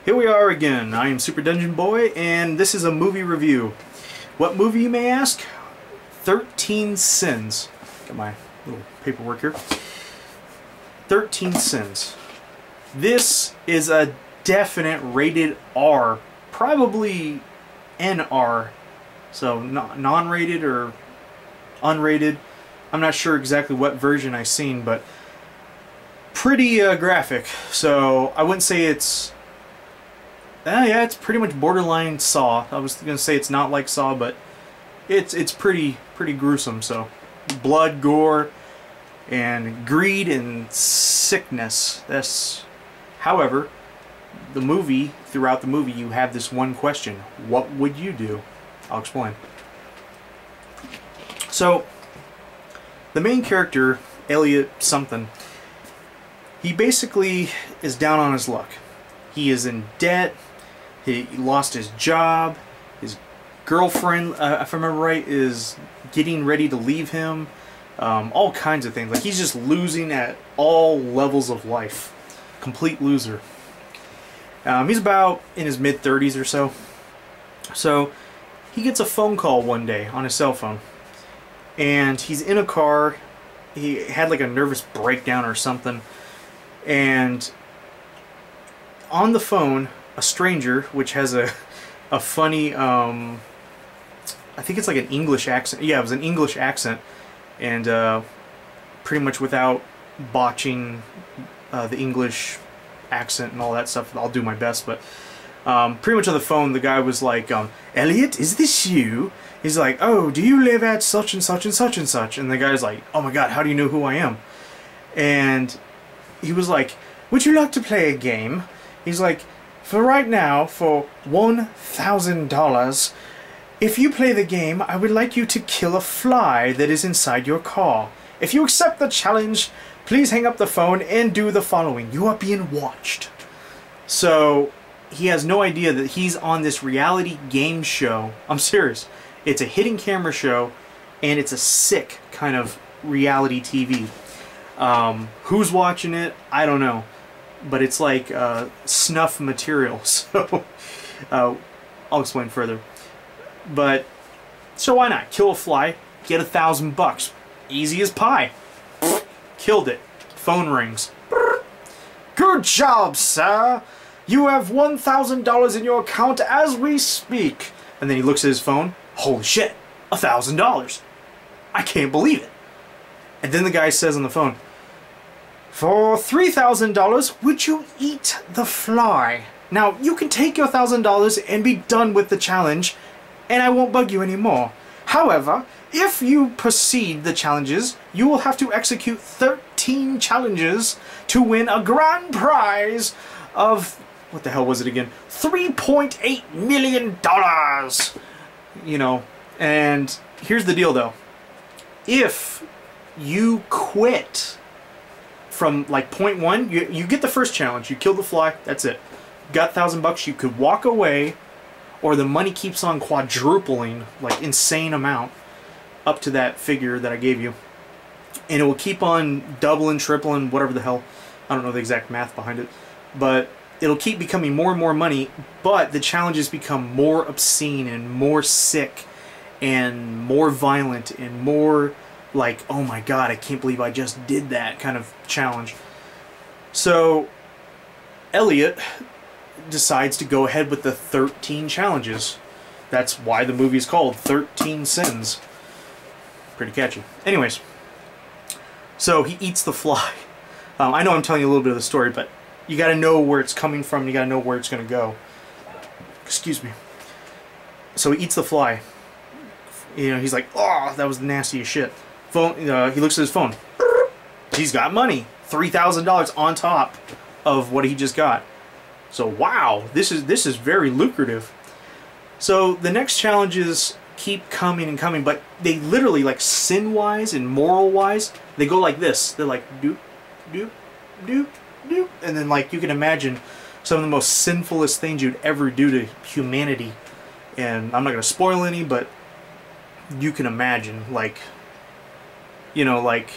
Here we are again. I am Super Dungeon Boy, and this is a movie review. What movie, you may ask? 13 Sins. Got my little paperwork here. 13 Sins. This is a definite rated R, probably NR, so non-rated or unrated. I'm not sure exactly what version I've seen, but pretty graphic. So I wouldn't say it's yeah, it's pretty much borderline Saw. I was gonna say it's not like Saw, but it's pretty gruesome. So blood, gore, and greed and sickness. However, throughout the movie, you have this one question: what would you do? I'll explain. So the main character, Elliot something, he basically is down on his luck. He is in debt. He lost his job. His girlfriend, if I remember right, is getting ready to leave him. All kinds of things. Like, he's just losing at all levels of life. Complete loser. He's about in his mid-30s or so. So he gets a phone call one day on his cell phone. And he's in a car. He had like a nervous breakdown or something. And on the phone, a stranger, which has a funny, I think it's like an English accent. Yeah, it was an English accent. And pretty much without botching the English accent and all that stuff, I'll do my best. But pretty much on the phone, the guy was like, Elliot, is this you? He's like, oh, do you live at such and such and such and such? And the guy's like, oh my god, how do you know who I am? And he was like, would you like to play a game? He's like, for right now, for $1,000, if you play the game, I would like you to kill a fly that is inside your car. If you accept the challenge, please hang up the phone and do the following. You are being watched. So he has no idea that he's on this reality game show. I'm serious. It's a hidden camera show, and it's a sick kind of reality TV. Who's watching it? I don't know. But it's like snuff material, so I'll explain further. But so why not kill a fly, get $1,000, easy as pie. Killed it. Phone rings. Good job, sir. You have $1,000 in your account as we speak. And then he looks at his phone. Holy shit, $1,000. I can't believe it. And then the guy says on the phone, for $3,000, would you eat the fly? Now, you can take your $1,000 and be done with the challenge, and I won't bug you anymore. However, if you proceed the challenges, you will have to execute 13 challenges to win a grand prize of, what the hell was it again? $3.8 million! You know, and here's the deal though. If you quit from like point one, you get the first challenge, you kill the fly, that's it. Got $1,000, you could walk away, or the money keeps on quadrupling, like insane amount, up to that figure that I gave you. And it will keep on doubling, tripling, whatever the hell. I don't know the exact math behind it. But it'll keep becoming more and more money, but the challenges become more obscene and more sick and more violent and more like, oh my god, I can't believe I just did that kind of challenge. So Elliot decides to go ahead with the 13 challenges. That's why the movie's called 13 Sins. Pretty catchy. Anyways, so he eats the fly. I know I'm telling you a little bit of the story, but you got to know where it's coming from. You got to know where it's going to go. Excuse me. So he eats the fly. You know, he's like, oh, that was nasty as shit. Phone. He looks at his phone. He's got money. $3,000 on top of what he just got. So wow, this is very lucrative. So the next challenges keep coming and coming, but they literally, like, sin-wise and moral-wise, they go like this. They're like doop, doop, doop, doop, and then, like, you can imagine some of the most sinfulest things you'd ever do to humanity. And I'm not gonna spoil any, but you can imagine, like, you know, like,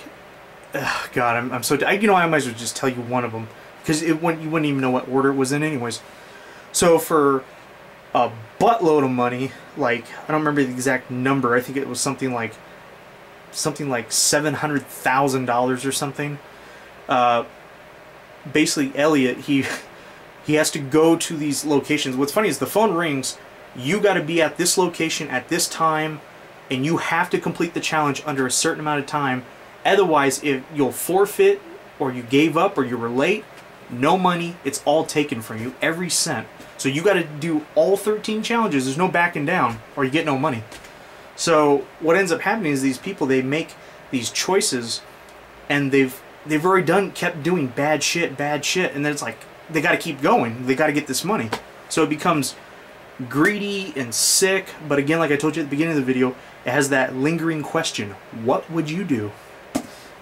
God, I'm so, you know, I might as well just tell you one of them, because you wouldn't even know what order it was in anyways. So for a buttload of money, like, I don't remember the exact number, I think it was something like $700,000 or something. Basically Elliot, he has to go to these locations. What's funny is the phone rings, you got to be at this location at this time, and you have to complete the challenge under a certain amount of time. Otherwise, if you'll forfeit, or you gave up, or you were late, no money, it's all taken from you, every cent. So you got to do all 13 challenges. There's no backing down, or you get no money. So what ends up happening is these people, they make these choices, and they've already kept doing bad shit, and then it's like they got to keep going. They got to get this money. So it becomes greedy and sick. But again, like I told you at the beginning of the video, it has that lingering question: what would you do?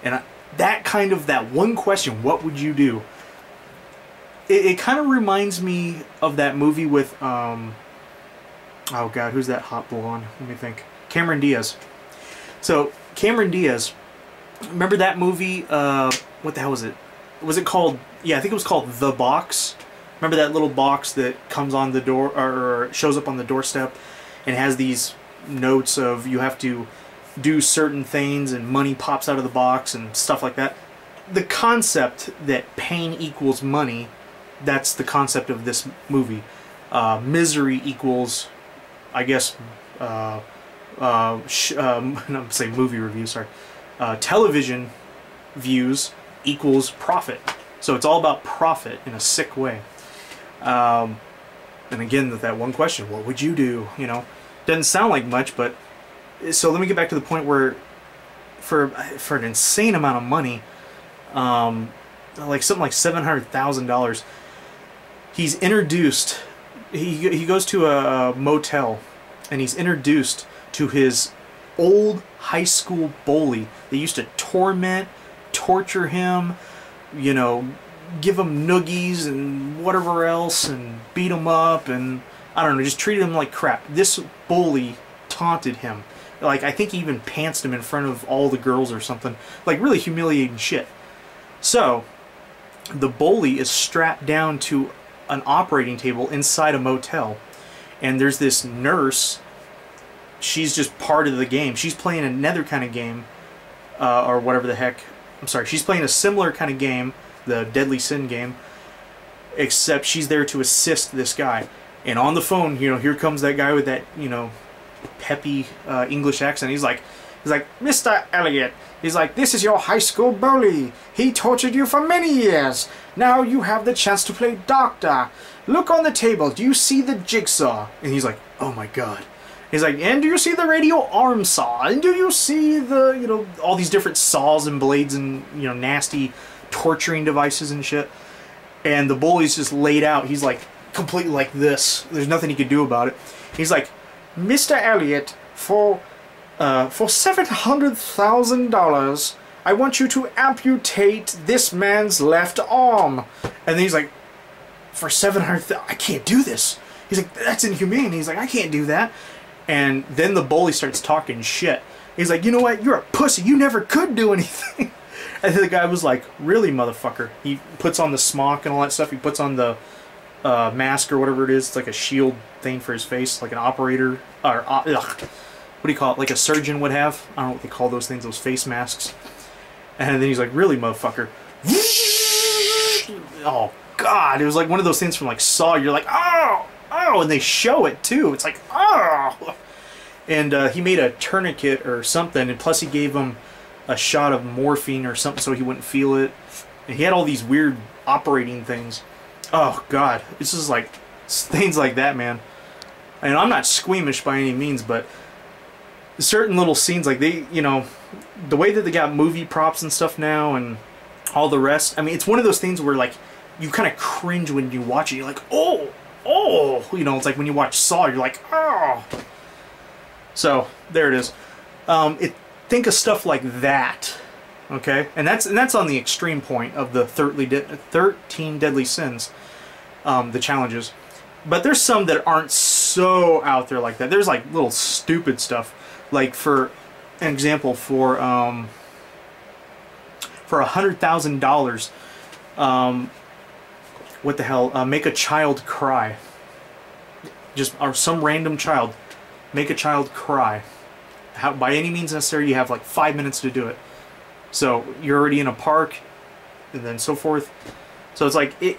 And that one question, what would you do? It kind of reminds me of that movie with, oh God, who's that hot blonde? Let me think. Cameron Diaz. So, Cameron Diaz, remember that movie, what the hell was it? Was it called, yeah, I think it was called The Box. Remember that little box that comes on the door, or shows up on the doorstep, and has these notes of you have to do certain things, and money pops out of the box, and stuff like that? The concept that pain equals money, that's the concept of this movie. Misery equals, I guess, I'm saying movie reviews, sorry. Television views equals profit. So it's all about profit in a sick way. And again, that one question, what would you do? You know, doesn't sound like much, but so let me get back to the point where for an insane amount of money, like something like $700,000, he's introduced, he goes to a motel, and he's introduced to his old high school bully. They used to torture him, you know, give him noogies and whatever else, and beat him up, and I don't know, just treated him like crap. This bully taunted him. Like, I think he even pantsed him in front of all the girls or something. Like, really humiliating shit. So, the bully is strapped down to an operating table inside a motel, and there's this nurse. She's just part of the game. She's playing another kind of game, or whatever the heck. I'm sorry, she's playing a similar kind of game, the Deadly Sin game, except she's there to assist this guy. And on the phone, you know, here comes that guy with that, you know, peppy English accent. He's like, Mr. Elliot. He's like, this is your high school bully. He tortured you for many years. Now you have the chance to play doctor. Look on the table. Do you see the jigsaw? And he's like, oh my God. He's like, and do you see the radio arm saw? And do you see the, you know, all these different saws and blades and, you know, nasty torturing devices and shit? And the bully's just laid out. He's like completely like this. There's nothing he could do about it. He's like, Mr. Elliot, for $700,000, I want you to amputate this man's left arm. And then he's like, for $700,000, I can't do this. He's like, that's inhumane. He's like, I can't do that. And then the bully starts talking shit. He's like, you know what? You're a pussy. You never could do anything. And then the guy was like, really, motherfucker? He puts on the smock and all that stuff. He puts on the mask or whatever it is. It's like a shield thing for his face, like an operator. Or, what do you call it? Like a surgeon would have. I don't know what they call those things, those face masks. And then he's like, really, motherfucker? Oh, God. It was like one of those things from like Saw. You're like, oh! Oh, and they show it too. It's like, oh! And he made a tourniquet or something, and plus he gave him a shot of morphine or something so he wouldn't feel it. And he had all these weird operating things. Oh, God. It's just like things like that, man. And I'm not squeamish by any means, but certain little scenes, like they, you know, the way that they got movie props and stuff now and all the rest, I mean, it's one of those things where, like, you kind of cringe when you watch it. You're like, oh! Oh, you know, it's like when you watch Saw, you're like, oh. So there it is. Think of stuff like that, okay? And that's on the extreme point of the 13 deadly sins, the challenges. But there's some that aren't so out there like that. There's like little stupid stuff, like for an example, for $100,000. What the hell? Make a child cry. just or some random child, make a child cry. By any means necessary, you have like 5 minutes to do it. So you're already in a park, and then so forth. So it's like it.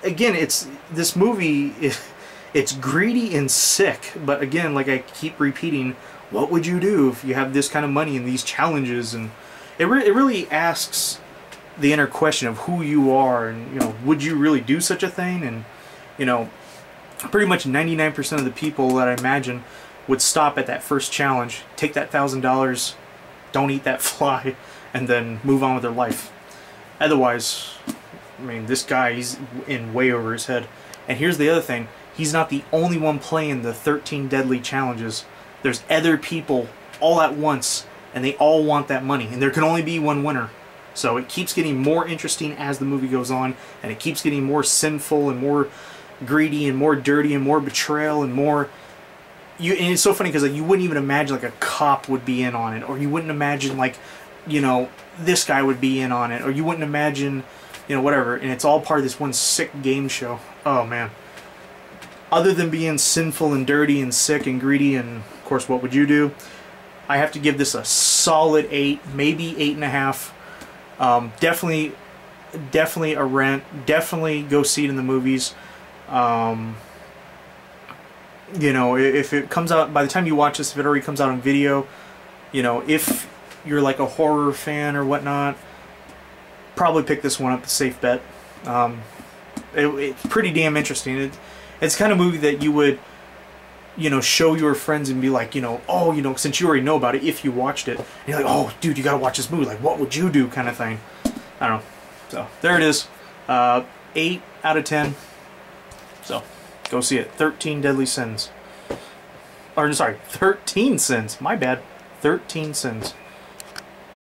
Again, it's this movie. It's greedy and sick, but again, like I keep repeating, what would you do if you have this kind of money and these challenges? And it really asks the inner question of who you are, and you know, would you really do such a thing? And you know, pretty much 99% of the people that I imagine would stop at that first challenge, take that $1,000, don't eat that fly, and then move on with their life. Otherwise, I mean, this guy, he's in way over his head. And here's the other thing. He's not the only one playing the 13 deadly challenges. There's other people all at once, and they all want that money. And there can only be one winner. So it keeps getting more interesting as the movie goes on, and it keeps getting more sinful and more greedy and more dirty and more betrayal and more... and it's so funny because like, you wouldn't even imagine like a cop would be in on it, or you wouldn't imagine like, you know, this guy would be in on it, or you wouldn't imagine, you know, whatever. And it's all part of this one sick game show. Oh man. Other than being sinful and dirty and sick and greedy, and of course, what would you do? I have to give this a solid 8, maybe 8.5. Definitely a rent. Definitely go see it in the movies. You know, if it comes out, by the time you watch this, if it already comes out on video, you know, if you're like a horror fan or whatnot, probably pick this one up, a safe bet. It's pretty damn interesting. It's the kind of movie that you would, you know, show your friends and be like, you know, oh, you know, since you already know about it, if you watched it, and you're like, oh, dude, you gotta watch this movie, like, what would you do, kind of thing. I don't know. So, there it is. 8 out of 10. So, go see it. 13 Deadly Sins. Or, sorry, 13 Sins. My bad. 13 Sins.